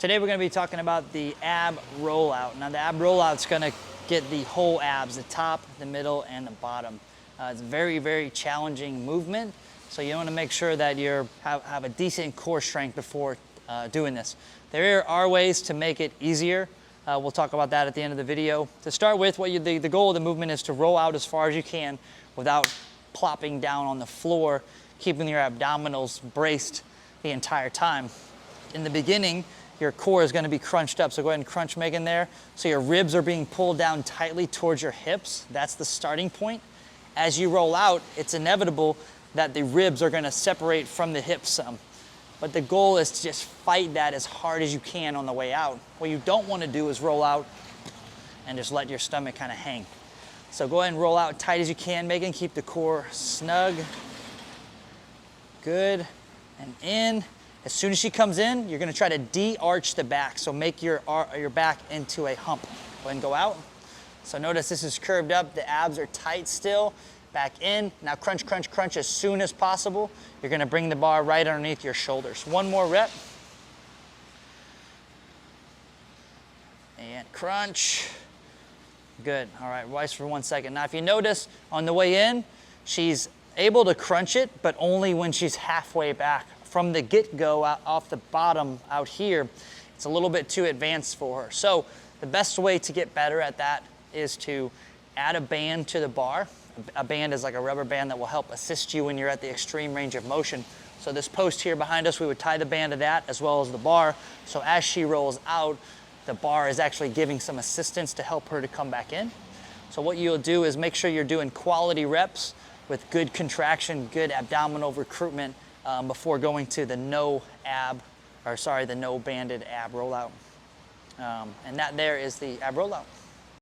Today we're going to be talking about the ab rollout. Now the ab rollout's going to get the whole abs, the top, the middle, and the bottom. It's a very, very challenging movement, so you want to make sure that you have a decent core strength before doing this. There are ways to make it easier. We'll talk about that at the end of the video. To start with, the goal of the movement is to roll out as far as you can without plopping down on the floor, keeping your abdominals braced the entire time. In the beginning, your core is going to be crunched up, so go ahead and crunch Megan there. So your ribs are being pulled down tightly towards your hips. That's the starting point. As you roll out, it's inevitable that the ribs are going to separate from the hips some. But the goal is to just fight that as hard as you can on the way out. What you don't want to do is roll out and just let your stomach kind of hang. So go ahead and roll out tight as you can, Megan. Keep the core snug. Good. And in. As soon as she comes in, you're going to try to de-arch the back. So make your back into a hump. Go ahead and go out. So notice this is curved up. The abs are tight still. Back in. Now crunch, crunch, crunch as soon as possible. You're going to bring the bar right underneath your shoulders. One more rep. And crunch. Good. All right, rest for 1 second. Now if you notice on the way in, she's able to crunch it, but only when she's halfway back. From the get-go off the bottom out here, it's a little bit too advanced for her. So the best way to get better at that is to add a band to the bar. A band is like a rubber band that will help assist you when you're at the extreme range of motion. So this post here behind us, we would tie the band to that as well as the bar. So as she rolls out, the bar is actually giving some assistance to help her to come back in. So what you'll do is make sure you're doing quality reps with good contraction, good abdominal recruitment before going to the no banded ab rollout. And that there is the ab rollout.